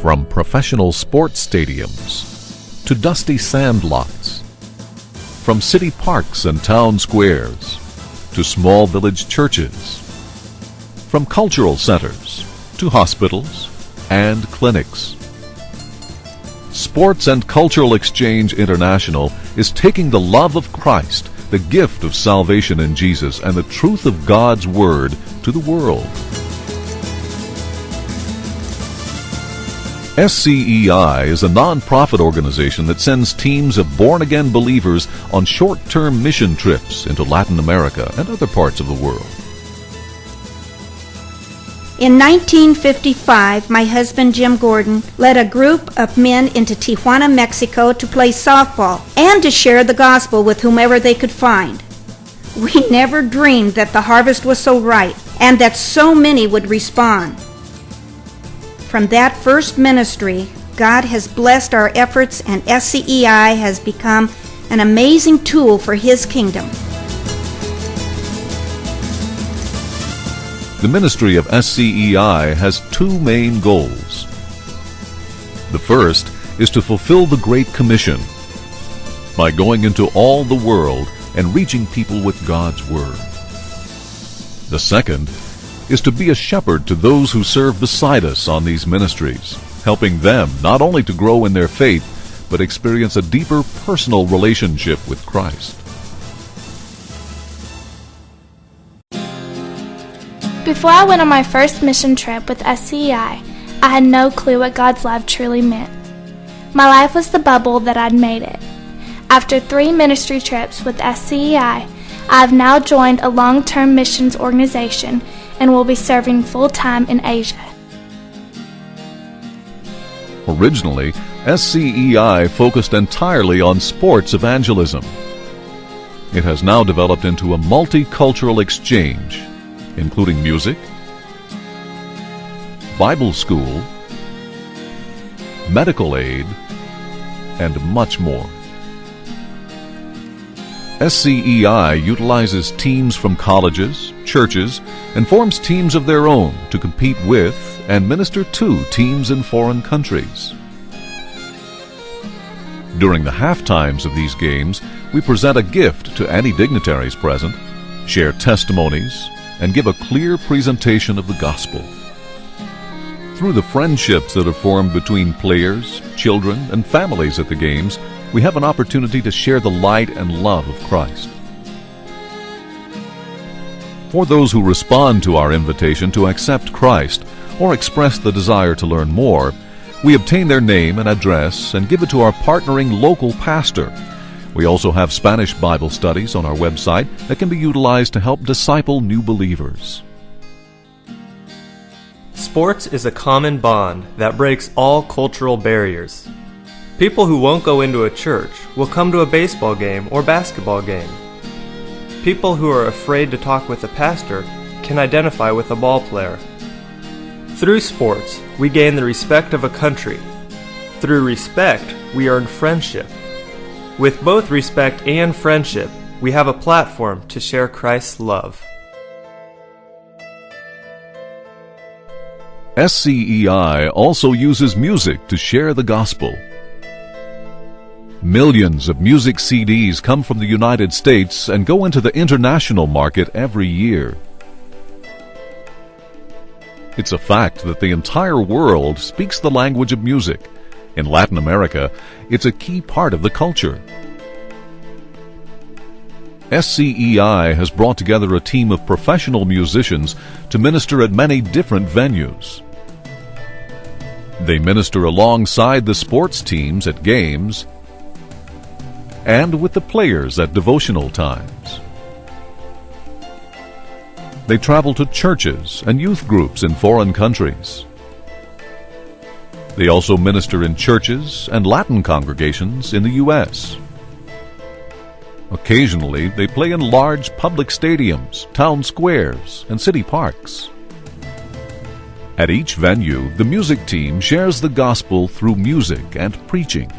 From professional sports stadiums to dusty sand lots, from city parks and town squares to small village churches, from cultural centers to hospitals and clinics. Sports and Cultural Exchange International is taking the love of Christ, the gift of salvation in Jesus, and the truth of God's Word to the world. SCEI is a non-profit organization that sends teams of born-again believers on short-term mission trips into Latin America and other parts of the world. In 1955, my husband Jim Gordon led a group of men into Tijuana, Mexico to play softball and to share the gospel with whomever they could find. We never dreamed that the harvest was so ripe and that so many would respond. From that first ministry, God has blessed our efforts, and SCEI has become an amazing tool for His kingdom. The ministry of SCEI has two main goals. The first is to fulfill the Great Commission by going into all the world and reaching people with God's Word. The second is to be a shepherd to those who serve beside us on these ministries, helping them not only to grow in their faith, but experience a deeper personal relationship with Christ. Before I went on my first mission trip with SCEI, I had no clue what God's love truly meant. My life was the bubble that I'd made it. After 3 ministry trips with SCEI, I have now joined a long-term missions organization and will be serving full-time in Asia. Originally, SCEI focused entirely on sports evangelism. It has now developed into a multicultural exchange, including music, Bible school, medical aid, and much more. SCEI utilizes teams from colleges, churches, and forms teams of their own to compete with and minister to teams in foreign countries. During the half-times of these games, we present a gift to any dignitaries present, share testimonies, and give a clear presentation of the gospel. Through the friendships that are formed between players, children, and families at the games, we have an opportunity to share the light and love of Christ. For those who respond to our invitation to accept Christ or express the desire to learn more, we obtain their name and address and give it to our partnering local pastor. We also have Spanish Bible studies on our website that can be utilized to help disciple new believers. Sports is a common bond that breaks all cultural barriers. People who won't go into a church will come to a baseball game or basketball game. People who are afraid to talk with a pastor can identify with a ball player. Through sports, we gain the respect of a country. Through respect, we earn friendship. With both respect and friendship, we have a platform to share Christ's love. SCEI also uses music to share the gospel. Millions of music CDs come from the United States and go into the international market every year. It's a fact that the entire world speaks the language of music. In Latin America, it's a key part of the culture. SCEI has brought together a team of professional musicians to minister at many different venues. They minister alongside the sports teams at games and with the players at devotional times. They travel to churches and youth groups in foreign countries. They also minister in churches and Latin congregations in the U.S. Occasionally, they play in large public stadiums, town squares, and city parks. At each venue, the music team shares the gospel through music and preaching.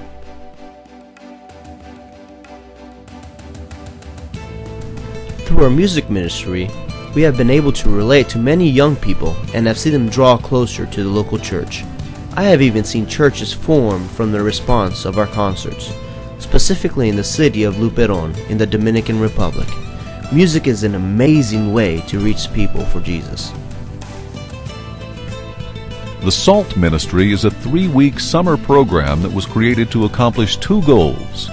Through our music ministry, we have been able to relate to many young people and have seen them draw closer to the local church. I have even seen churches form from the response of our concerts, specifically in the city of Luperon in the Dominican Republic. Music is an amazing way to reach people for Jesus. The SALT Ministry is a 3-week summer program that was created to accomplish 2 goals.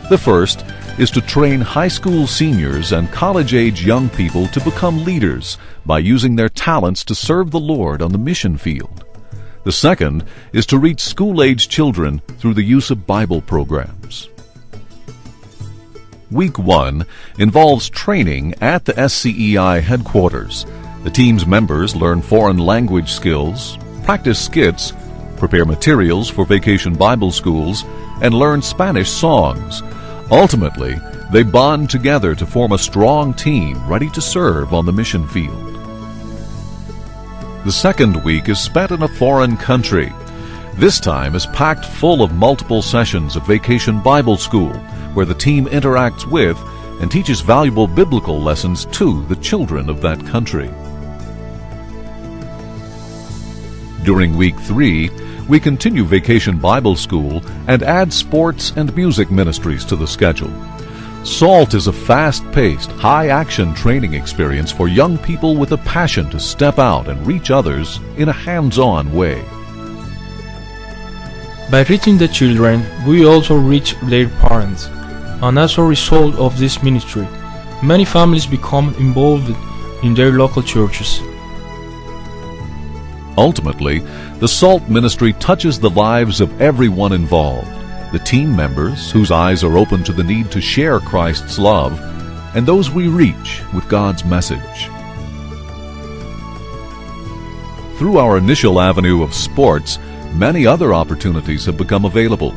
The first is to train high school seniors and college-age young people to become leaders by using their talents to serve the Lord on the mission field. The second is to reach school-age children through the use of Bible programs. Week 1 involves training at the SCEI headquarters. The team's members learn foreign language skills, practice skits, prepare materials for vacation Bible schools, and learn Spanish songs. Ultimately, they bond together to form a strong team ready to serve on the mission field. The second week is spent in a foreign country. This time is packed full of multiple sessions of Vacation Bible School, where the team interacts with and teaches valuable biblical lessons to the children of that country. During week 3, we continue Vacation Bible School and add sports and music ministries to the schedule. SALT is a fast-paced, high-action training experience for young people with a passion to step out and reach others in a hands-on way. By reaching the children, we also reach their parents, and as a result of this ministry, many families become involved in their local churches. Ultimately, the SALT ministry touches the lives of everyone involved, the team members whose eyes are open to the need to share Christ's love, and those we reach with God's message. Through our initial avenue of sports, many other opportunities have become available.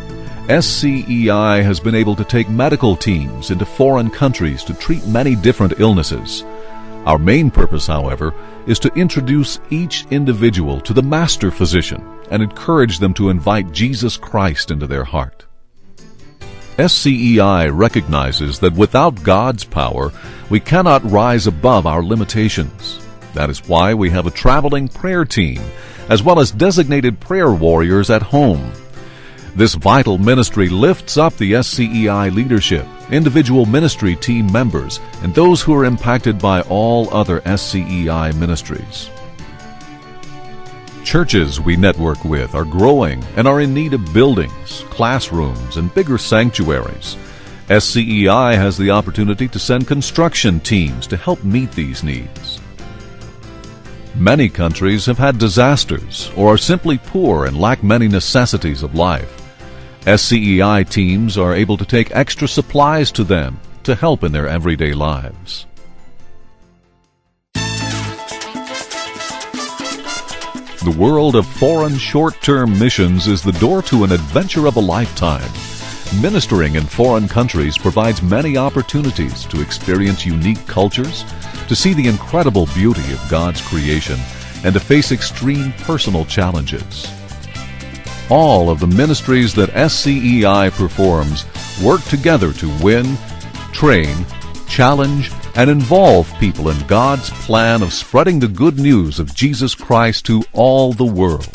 SCEI has been able to take medical teams into foreign countries to treat many different illnesses. Our main purpose, however, is to introduce each individual to the master physician and encourage them to invite Jesus Christ into their heart. SCEI recognizes that without God's power, we cannot rise above our limitations. That is why we have a traveling prayer team, as well as designated prayer warriors at home. This vital ministry lifts up the SCEI leadership, individual ministry team members, and those who are impacted by all other SCEI ministries. Churches we network with are growing and are in need of buildings, classrooms, and bigger sanctuaries. SCEI has the opportunity to send construction teams to help meet these needs. Many countries have had disasters or are simply poor and lack many necessities of life. SCEI teams are able to take extra supplies to them to help in their everyday lives. The world of foreign short-term missions is the door to an adventure of a lifetime. Ministering in foreign countries provides many opportunities to experience unique cultures, to see the incredible beauty of God's creation, and to face extreme personal challenges. All of the ministries that SCEI performs work together to win, train, challenge, and involve people in God's plan of spreading the good news of Jesus Christ to all the world.